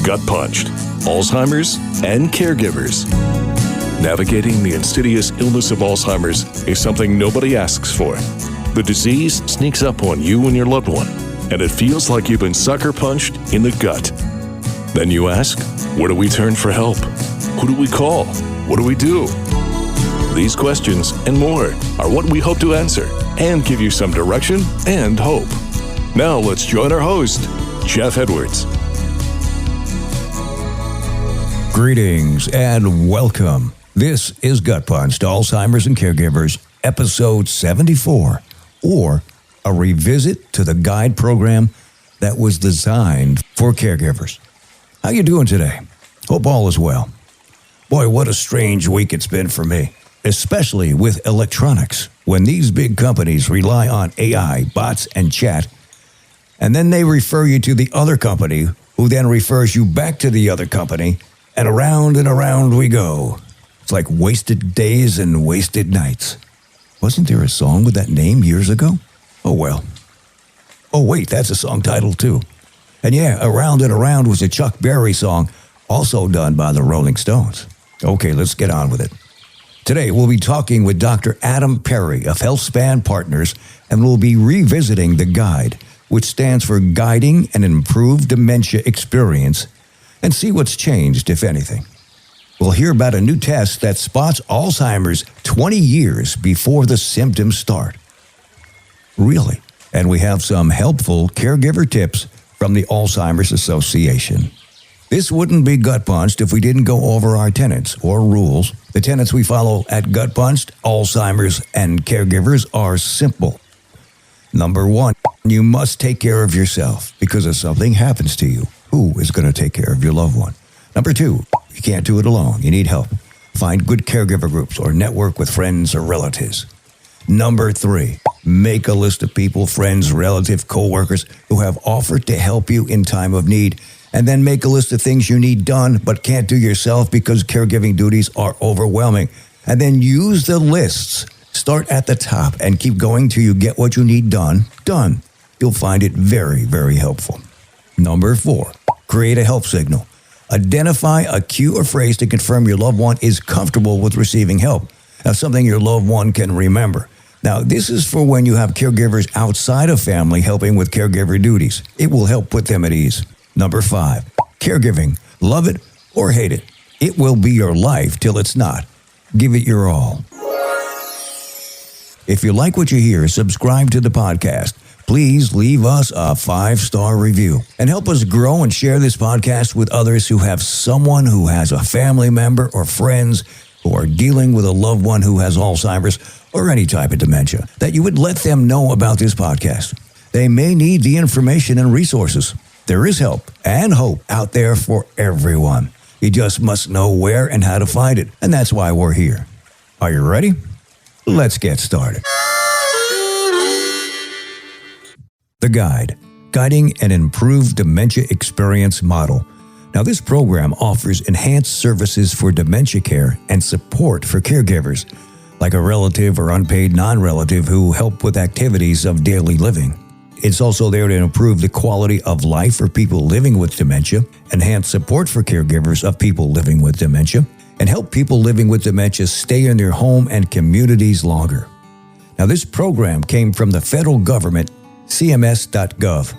Gut Punched, Alzheimer's, and Caregivers. Navigating the insidious illness of Alzheimer's is something nobody asks for. The disease sneaks up on you and your loved one, and it feels like you've been sucker punched in the gut. Then you ask, where do we turn for help? Who do we call? What do we do? These questions and more are what we hope to answer and give you some direction and hope. Now let's join our host, Jeff Edwards. Greetings and welcome. This is Gut Punched, Alzheimer's and Caregivers, episode 74, or a revisit to the guide program that was designed for caregivers. How you doing today? Hope all is well. Boy, what a strange week it's been for me, especially with electronics, when these big companies rely on AI, bots, and chat, and then they refer you to the other company, who then refers you back to the other company, and around we go. It's like wasted days and wasted nights. Wasn't there a song with that name years ago? Oh, well. Oh, wait, that's a song title, too. And yeah, Around and Around was a Chuck Berry song, also done by the Rolling Stones. Okay, let's get on with it. Today, we'll be talking with Dr. Adam Perry of HealthSpan Partners, and we'll be revisiting the guide, which stands for Guiding an Improved Dementia Experience, and see what's changed, if anything. We'll hear about a new test that spots Alzheimer's 20 years before the symptoms start. Really? And we have some helpful caregiver tips from the Alzheimer's Association. This wouldn't be Gut Punched if we didn't go over our tenets or rules. The tenets we follow at Gut Punched, Alzheimer's, and Caregivers are simple. Number 1, you must take care of yourself because if something happens to you, who is going to take care of your loved one? Number 2, you can't do it alone. You need help. Find good caregiver groups or network with friends or relatives. Number 3, make a list of people, friends, relatives, co-workers who have offered to help you in time of need, and then make a list of things you need done but can't do yourself because caregiving duties are overwhelming. And then use the lists. Start at the top and keep going till you get what you need done. You'll find it very, very helpful. Number 4, create a help signal. Identify a cue or phrase to confirm your loved one is comfortable with receiving help. Now, something your loved one can remember. Now, this is for when you have caregivers outside of family helping with caregiver duties. It will help put them at ease. Number 5, caregiving. Love it or hate it. It will be your life till it's not. Give it your all. If you like what you hear, subscribe to the podcast. Please leave us a 5-star review and help us grow and share this podcast with others who have someone who has a family member or friends who are dealing with a loved one who has Alzheimer's or any type of dementia, that you would let them know about this podcast. They may need the information and resources. There is help and hope out there for everyone. You just must know where and how to find it, and that's why we're here. Are you ready? Let's get started. The Guide, Guiding an Improved Dementia Experience Model. Now, this program offers enhanced services for dementia care and support for caregivers, like a relative or unpaid non-relative who help with activities of daily living. It's also there to improve the quality of life for people living with dementia, enhance support for caregivers of people living with dementia, and help people living with dementia stay in their home and communities longer. Now, this program came from the federal government, CMS.gov.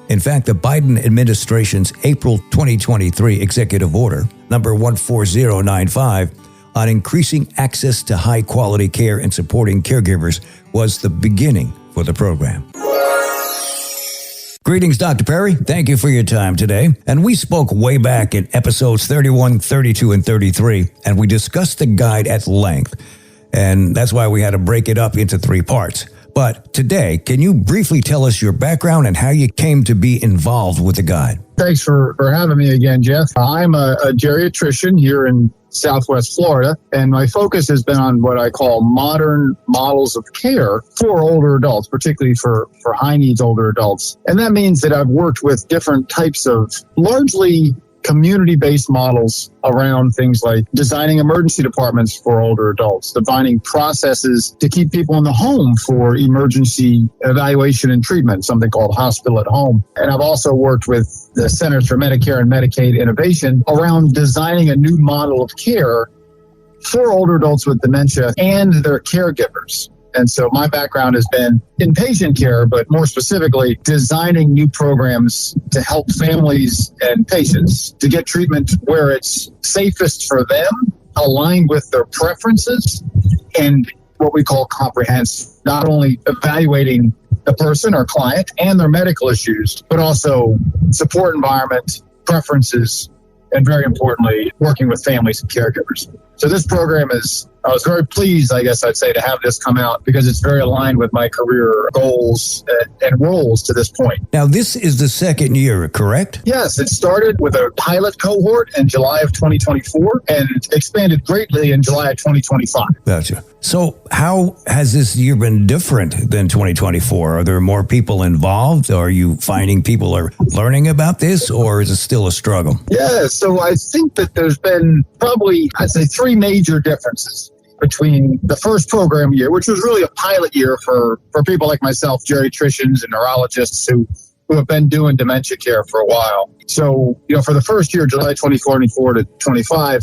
In fact, the Biden administration's April 2023 executive order, number 14095, on increasing access to high-quality care and supporting caregivers was the beginning for the program. Greetings, Dr. Perry. Thank you for your time today. And we spoke way back in episodes 31, 32, and 33, and we discussed the guide at length. And that's why we had to break it up into 3 parts. But today, can you briefly tell us your background and how you came to be involved with the guide? Thanks for having me again, Jeff. I'm a geriatrician here in Southwest Florida, and my focus has been on what I call modern models of care for older adults, particularly for high needs older adults. And that means that I've worked with different types of largely community-based models around things like designing emergency departments for older adults, defining processes to keep people in the home for emergency evaluation and treatment, something called hospital at home. And I've also worked with the Centers for Medicare and Medicaid Innovation around designing a new model of care for older adults with dementia and their caregivers. And so my background has been in patient care, but more specifically, designing new programs to help families and patients to get treatment where it's safest for them, aligned with their preferences, and what we call comprehensive, not only evaluating the person or client and their medical issues, but also support environment, preferences, and very importantly, working with families and caregivers. So this program I was very pleased, I guess I'd say, to have this come out because it's very aligned with my career goals and roles to this point. Now, this is the second year, correct? Yes, it started with a pilot cohort in July of 2024 and expanded greatly in July of 2025. Gotcha. So how has this year been different than 2024? Are there more people involved? Are you finding people are learning about this, or is it still a struggle? Yeah, so I think that there's been probably, I'd say, three major differences between the first program year, which was really a pilot year for people like myself, geriatricians and neurologists who have been doing dementia care for a while. So, for the first year, July 2024 to 25,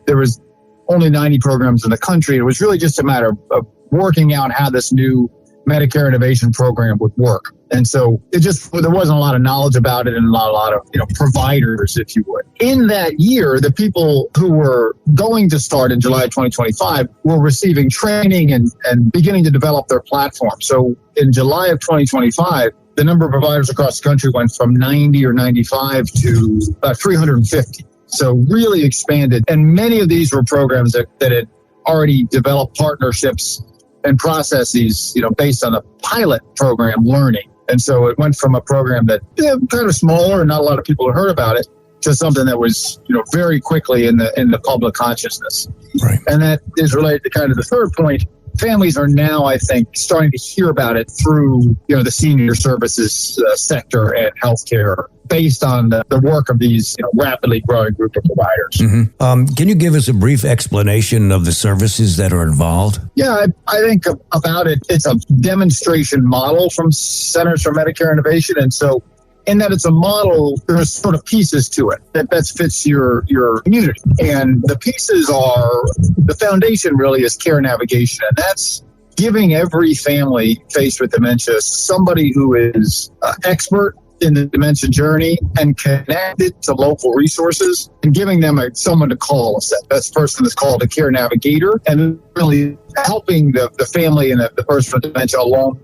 there was only 90 programs in the country. It was really just a matter of working out how this new Medicare Innovation Program would work. And so there wasn't a lot of knowledge about it and not a lot of, providers, if you would. In that year, the people who were going to start in July 2025 were receiving training and beginning to develop their platform. So in July of 2025, the number of providers across the country went from 90 or 95 to about 350. So really expanded. And many of these were programs that had already developed partnerships and processes, based on a pilot program learning. And so it went from a program that kind of smaller and not a lot of people had heard about it to something that was, very quickly in the public consciousness. Right. And that is related to kind of the third point. Families are now, I think, starting to hear about it through, the senior services sector and healthcare based on the work of these rapidly growing group of providers. Mm-hmm. Can you give us a brief explanation of the services that are involved? Yeah, I think about it. It's a demonstration model from Centers for Medicare Innovation. And so in that it's a model, there's sort of pieces to it that best fits your community. And the pieces are, the foundation really is care navigation. And that's giving every family faced with dementia somebody who is expert in the dementia journey and connected to local resources and giving them someone to call. That person is called a care navigator, and really helping the family and the person with dementia along,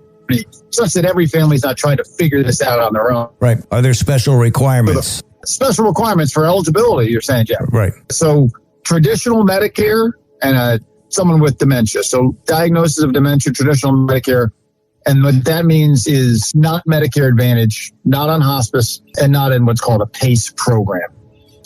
such that every family is not trying to figure this out on their own. Right. Are there special requirements? Special requirements for eligibility, you're saying, Jeff? Right. So traditional Medicare and someone with dementia. So diagnosis of dementia, traditional Medicare. And what that means is not Medicare Advantage, not on hospice, and not in what's called a PACE program.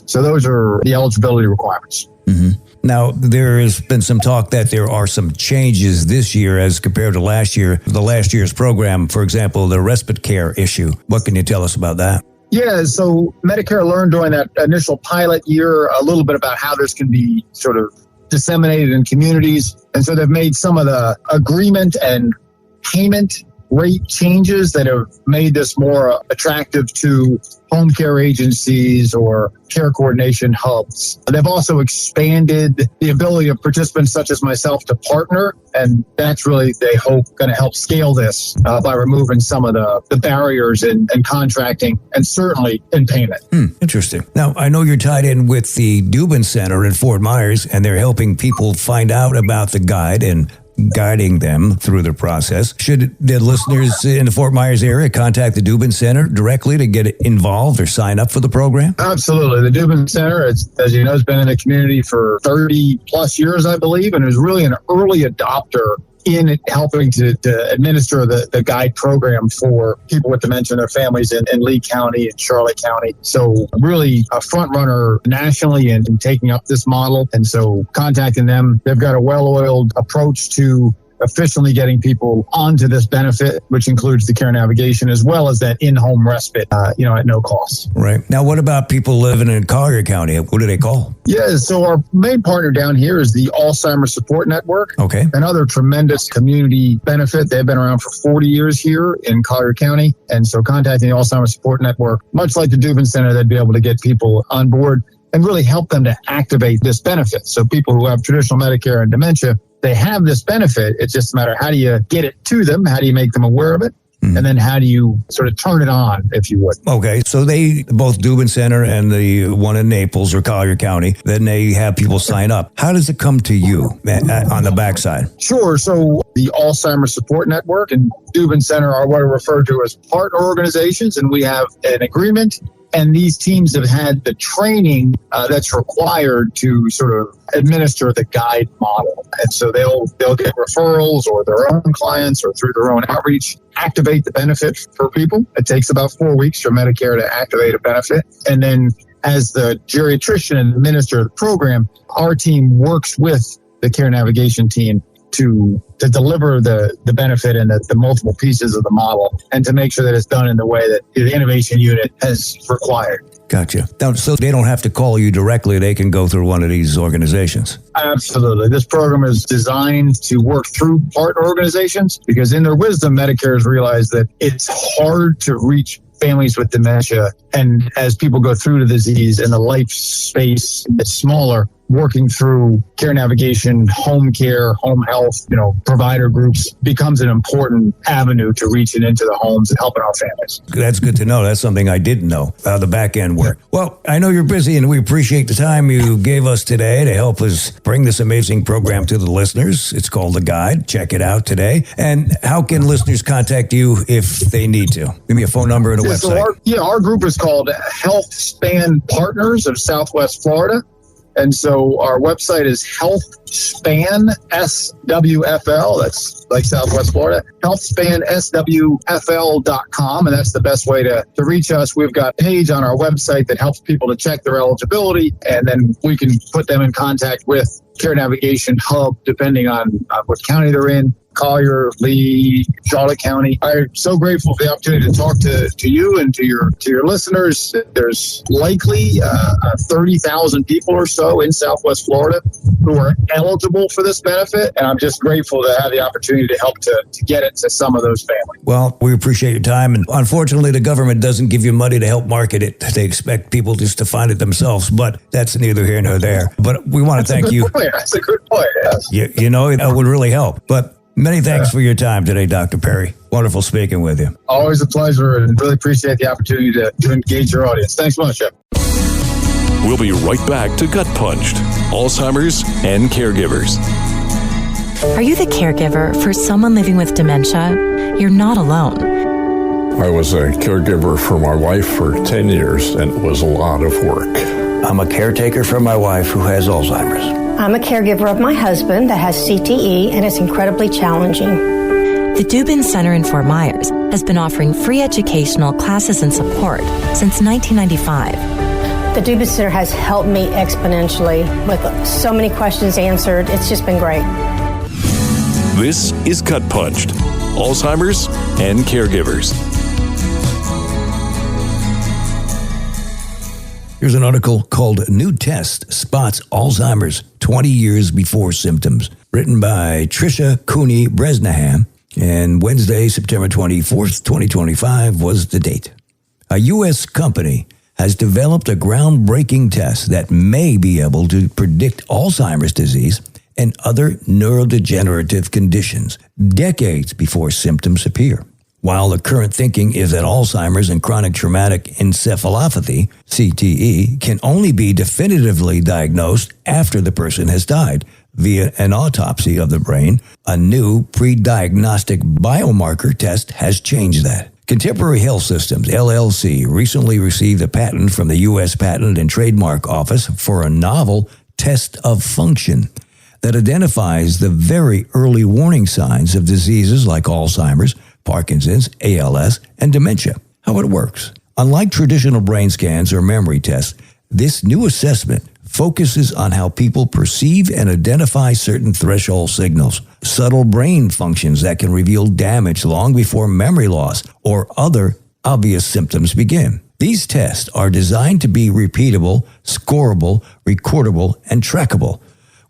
So those are the eligibility requirements. Mm-hmm. Now, there has been some talk that there are some changes this year as compared to last year. The last year's program, for example, the respite care issue. What can you tell us about that? Yeah, so Medicare learned during that initial pilot year a little bit about how this can be sort of disseminated in communities. And so they've made some of the agreement and payment rate changes that have made this more attractive to home care agencies or care coordination hubs. They've also expanded the ability of participants such as myself to partner, and that's really, they hope, going to help scale this by removing some of the barriers in contracting and certainly in payment. Interesting. Now, I know you're tied in with the Dubin Center in Fort Myers, and they're helping people find out about the guide and guiding them through the process. Should the listeners in the Fort Myers area contact the Dubin Center directly to get involved or sign up for the program? Absolutely. The Dubin Center, as you know, has been in the community for 30 plus years, I believe, and is really an early adopter in helping to administer the guide program for people with dementia and their families in Lee County and Charlotte County. So really a front runner nationally in taking up this model. And so contacting them, they've got a well-oiled approach to efficiently getting people onto this benefit, which includes the care navigation as well as that in-home respite, at no cost. Right. Now, what about people living in Collier County? What do they call? Yeah, so our main partner down here is the Alzheimer Support Network. Okay. Another tremendous community benefit. They've been around for 40 years here in Collier County. And so contacting the Alzheimer Support Network, much like the Dubin Center, they'd be able to get people on board and really help them to activate this benefit. So people who have traditional Medicare and dementia, they have this benefit. It's just a matter of how do you get it to them? How do you make them aware of it? And then how do you sort of turn it on, if you would? Okay, so they, both Dubin Center and the one in Naples or Collier County, then they have people sign up. How does it come to you on the backside? Sure. So the Alzheimer Support Network and Dubin Center are what are referred to as partner organizations, and we have an agreement. And these teams have had the training that's required to sort of administer the guide model. And so they'll get referrals or their own clients or through their own outreach, activate the benefit for people. It takes about 4 weeks for Medicare to activate a benefit. And then as the geriatrician administer the program, our team works with the care navigation team to deliver the benefit and the multiple pieces of the model and to make sure that it's done in the way that the innovation unit has required. Gotcha. Now, so they don't have to call you directly. They can go through one of these organizations. Absolutely. This program is designed to work through partner organizations because in their wisdom, Medicare has realized that it's hard to reach families with dementia. And as people go through the disease and the life space is smaller, working through care navigation, home care, home health, provider groups becomes an important avenue to reaching into the homes and helping our families. That's good to know. That's something I didn't know, how the back end work. Well, I know you're busy and we appreciate the time you gave us today to help us bring this amazing program to the listeners. It's called The Guide. Check it out today. And how can listeners contact you if they need to? Give me a phone number and a website. So our group is called Health Span Partners of Southwest Florida. And so our website is HealthSpan SWFL. That's like Southwest Florida. HealthSpanSWFL.com. And that's the best way to reach us. We've got a page on our website that helps people to check their eligibility. And then we can put them in contact with Care Navigation Hub, depending on what county they're in. Collier, Lee, Charlotte County. I'm so grateful for the opportunity to talk to you and to your listeners. There's likely 30,000 people or so in Southwest Florida who are eligible for this benefit, and I'm just grateful to have the opportunity to help to get it to some of those families. Well, we appreciate your time, and unfortunately, the government doesn't give you money to help market it. They expect people just to find it themselves, but that's neither here nor there. But we want to thank you. That's a good point, yes. It would really help, but many thanks for your time today, Dr. Perry. Wonderful speaking with you. Always a pleasure, and really appreciate the opportunity to engage your audience. Thanks much, Jeff. We'll be right back to Gut Punched, Alzheimer's and Caregivers. Are you the caregiver for someone living with dementia? You're not alone. I was a caregiver for my wife for 10 years, and it was a lot of work. I'm a caretaker for my wife who has Alzheimer's. I'm a caregiver of my husband that has CTE, and it's incredibly challenging. The Dubin Center in Fort Myers has been offering free educational classes and support since 1995. The Dubin Center has helped me exponentially with so many questions answered. It's just been great. This is Gut Punched, Alzheimer's and Caregivers. Here's an article called New Test Spots Alzheimer's 20 Years Before Symptoms, written by Tricia Cooney Bresnahan, and Wednesday, September 24th, 2025 was the date. A U.S. company has developed a groundbreaking test that may be able to predict Alzheimer's disease and other neurodegenerative conditions decades before symptoms appear. While the current thinking is that Alzheimer's and chronic traumatic encephalopathy, CTE, can only be definitively diagnosed after the person has died via an autopsy of the brain, a new pre-diagnostic biomarker test has changed that. Contemporary Health Systems, LLC, recently received a patent from the U.S. Patent and Trademark Office for a novel test of function that identifies the very early warning signs of diseases like Alzheimer's, Parkinson's, ALS, and dementia. How it works. Unlike traditional brain scans or memory tests, this new assessment focuses on how people perceive and identify certain threshold signals, subtle brain functions that can reveal damage long before memory loss or other obvious symptoms begin. These tests are designed to be repeatable, scorable, recordable, and trackable,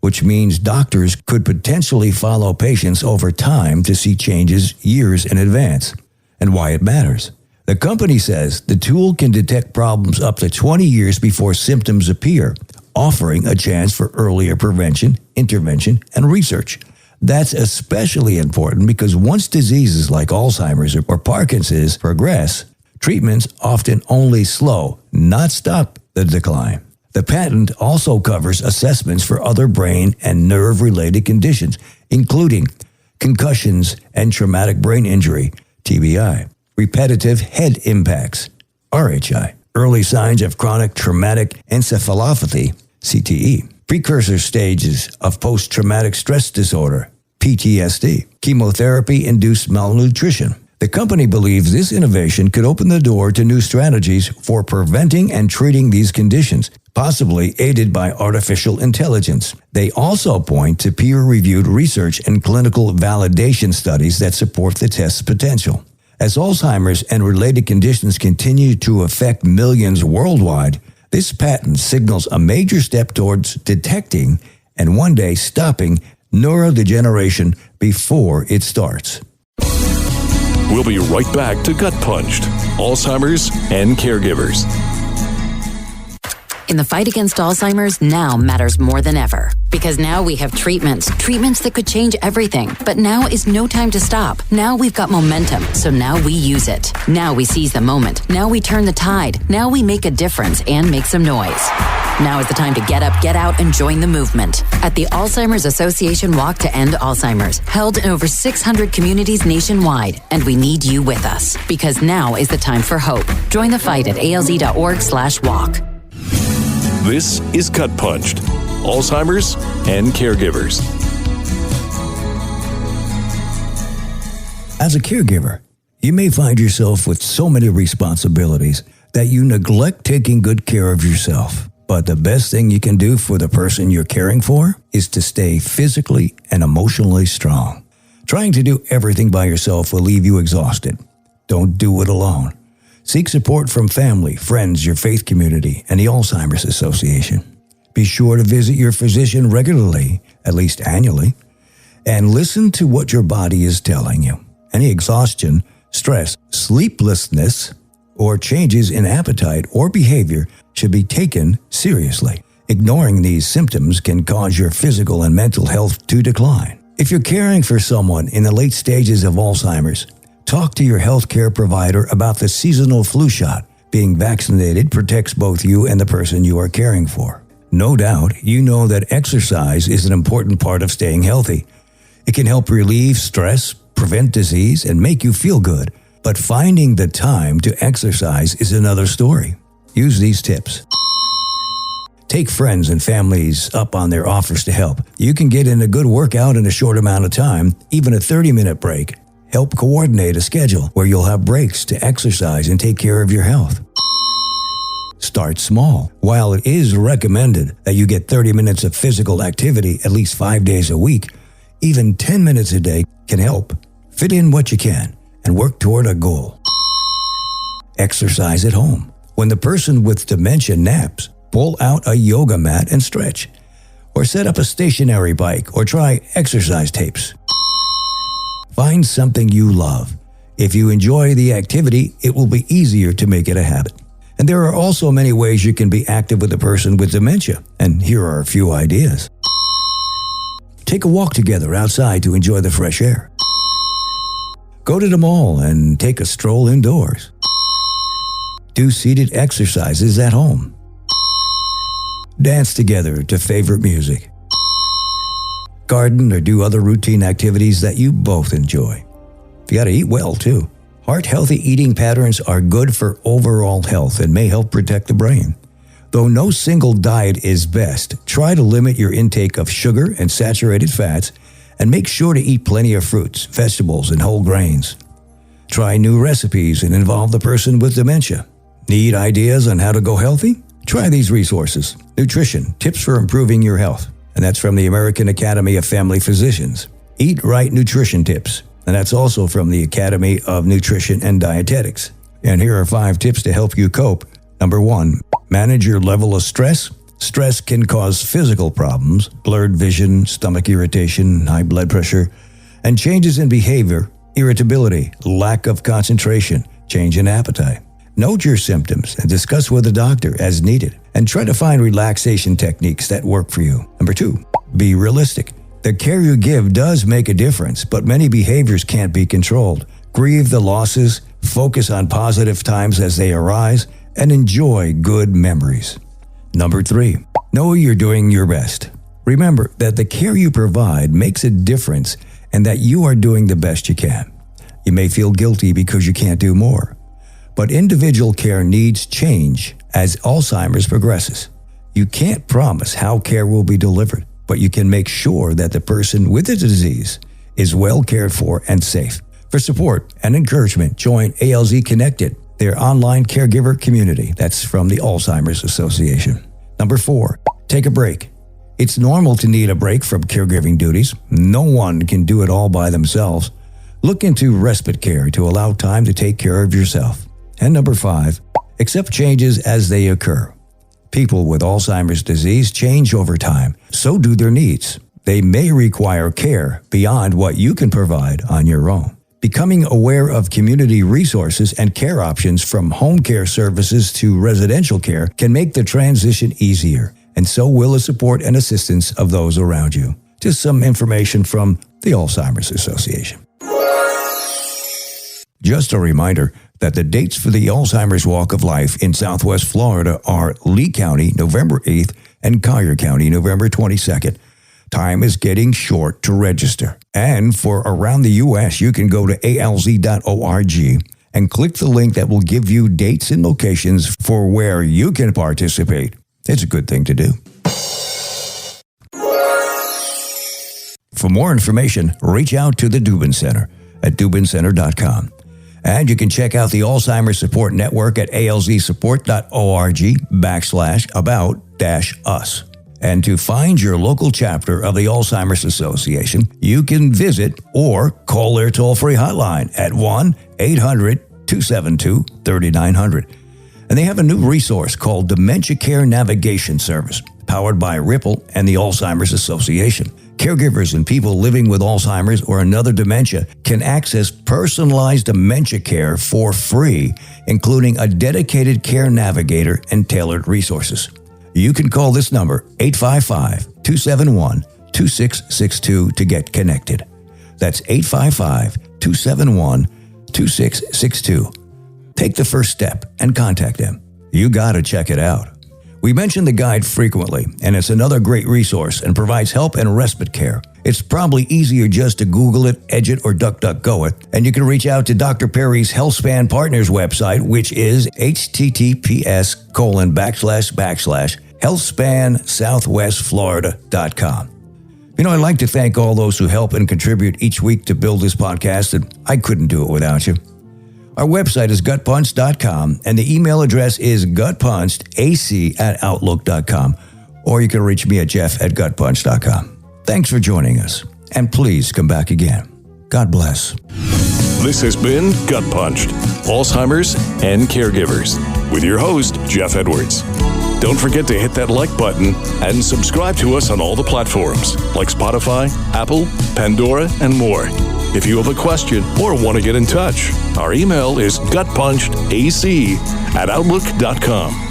which means doctors could potentially follow patients over time to see changes years in advance. And why it matters. The company says the tool can detect problems up to 20 years before symptoms appear, offering a chance for earlier prevention, intervention, and research. That's especially important because once diseases like Alzheimer's or Parkinson's progress, treatments often only slow, not stop the decline. The patent also covers assessments for other brain and nerve-related conditions, including concussions and traumatic brain injury, TBI, repetitive head impacts, RHI, early signs of chronic traumatic encephalopathy, CTE, precursor stages of post-traumatic stress disorder, PTSD, chemotherapy-induced malnutrition. The company believes this innovation could open the door to new strategies for preventing and treating these conditions, possibly aided by artificial intelligence. They also point to peer-reviewed research and clinical validation studies that support the test's potential. As Alzheimer's and related conditions continue to affect millions worldwide, this patent signals a major step towards detecting and one day stopping neurodegeneration before it starts. We'll be right back to Gut Punched, Alzheimer's and Caregivers. In the fight against Alzheimer's, now matters more than ever. Because now we have treatments that could change everything. But now is no time to stop. Now we've got momentum, so now we use it. Now we seize the moment. Now we turn the tide. Now we make a difference and make some noise. Now is the time to get up, get out, and join the movement. At the Alzheimer's Association Walk to End Alzheimer's, held in over 600 communities nationwide, and we need you with us. Because now is the time for hope. Join the fight at alz.org/walk. This is Gut Punched, Alzheimer's and Caregivers. As a caregiver, you may find yourself with so many responsibilities that you neglect taking good care of yourself. But the best thing you can do for the person you're caring for is to stay physically and emotionally strong. Trying to do everything by yourself will leave you exhausted. Don't do it alone. Seek support from family, friends, your faith community, and the Alzheimer's Association. Be sure to visit your physician regularly, at least annually, and listen to what your body is telling you. Any exhaustion, stress, sleeplessness, or changes in appetite or behavior should be taken seriously. Ignoring these symptoms can cause your physical and mental health to decline. If you're caring for someone in the late stages of Alzheimer's, talk to your healthcare provider about the seasonal flu shot. Being vaccinated protects both you and the person you are caring for. No doubt, you know that exercise is an important part of staying healthy. It can help relieve stress, prevent disease, and make you feel good. But finding the time to exercise is another story. Use these tips. Take friends and families up on their offers to help. You can get in a good workout in a short amount of time, even a 30-minute break. Help coordinate a schedule where you'll have breaks to exercise and take care of your health. Start small. While it is recommended that you get 30 minutes of physical activity at least 5 days a week, even 10 minutes a day can help. Fit in what you can and work toward a goal. Exercise at home. When the person with dementia naps, pull out a yoga mat and stretch. Or set up a stationary bike or try exercise tapes. Find something you love. If you enjoy the activity, it will be easier to make it a habit. And there are also many ways you can be active with a person with dementia. And here are a few ideas. Take a walk together outside to enjoy the fresh air. Go to the mall and take a stroll indoors. Do seated exercises at home. Dance together to favorite music. Garden or do other routine activities that you both enjoy. You gotta eat well too. Heart-healthy eating patterns are good for overall health and may help protect the brain. Though no single diet is best, try to limit your intake of sugar and saturated fats and make sure to eat plenty of fruits, vegetables, and whole grains. Try new recipes and involve the person with dementia. Need ideas on how to go healthy? Try these resources. Nutrition, tips for improving your health. And that's from the American Academy of Family Physicians. Eat Right Nutrition Tips. And that's also from the Academy of Nutrition and Dietetics. And here are 5 tips to help you cope. Number 1, manage your level of stress. Stress can cause physical problems, blurred vision, stomach irritation, high blood pressure, and changes in behavior, irritability, lack of concentration, change in appetite. Note your symptoms and discuss with a doctor as needed, and try to find relaxation techniques that work for you. Number 2, be realistic. The care you give does make a difference, but many behaviors can't be controlled. Grieve the losses, focus on positive times as they arise, and enjoy good memories. Number 3, know you're doing your best. Remember that the care you provide makes a difference and that you are doing the best you can. You may feel guilty because you can't do more, but individual care needs change as Alzheimer's progresses. You can't promise how care will be delivered, but you can make sure that the person with the disease is well cared for and safe. For support and encouragement, join ALZ Connected, their online caregiver community. That's from the Alzheimer's Association. Number 4, take a break. It's normal to need a break from caregiving duties. No one can do it all by themselves. Look into respite care to allow time to take care of yourself. And number 5, accept changes as they occur. People with Alzheimer's disease change over time. So do their needs. They may require care beyond what you can provide on your own. Becoming aware of community resources and care options from home care services to residential care can make the transition easier, and so will the support and assistance of those around you. Just some information from the Alzheimer's Association. Just a reminder that the dates for the Alzheimer's Walk of Life in Southwest Florida are Lee County, November 8th, and Collier County, November 22nd. Time is getting short to register. And for around the U.S., you can go to alz.org and click the link that will give you dates and locations for where you can participate. It's a good thing to do. For more information, reach out to the Dubin Center at dubincenter.com. And you can check out the Alzheimer's Support Network at alzsupport.org/about-us. And to find your local chapter of the Alzheimer's Association, you can visit or call their toll-free hotline at 1-800-272-3900. And they have a new resource called Dementia Care Navigation Service, powered by Ripple and the Alzheimer's Association. Caregivers and people living with Alzheimer's or another dementia can access personalized dementia care for free, including a dedicated care navigator and tailored resources. You can call this number, 855-271-2662, to get connected. That's 855-271-2662. Take the first step and contact them. You got to check it out. We mention the guide frequently, and it's another great resource and provides help and respite care. It's probably easier just to Google it, Edge it, or DuckDuckGo it, and you can reach out to Dr. Perry's HealthSpan Partners website, which is https://healthspansouthwestflorida.com. You know, I'd like to thank all those who help and contribute each week to build this podcast, and I couldn't do it without you. Our website is gutpunched.com, and the email address is gutpunchedac@outlook.com, or you can reach me at jeff@gutpunch.com. Thanks for joining us, and please come back again. God bless. This has been Gut Punched, Alzheimer's and Caregivers, with your host, Jeff Edwards. Don't forget to hit that like button and subscribe to us on all the platforms like Spotify, Apple, Pandora, and more. If you have a question or want to get in touch, our email is gutpunchedac@outlook.com.